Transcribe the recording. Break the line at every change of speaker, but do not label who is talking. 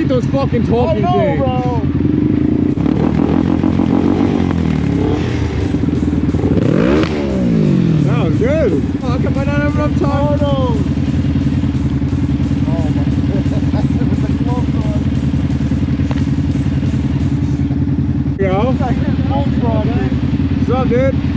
hate those fucking talking things.
Bro.
That was good. Oh, come on, I don't have enough time.
Oh no. Oh my god. With the gloves on.
Yo.
Gloves on.
What's up, dude?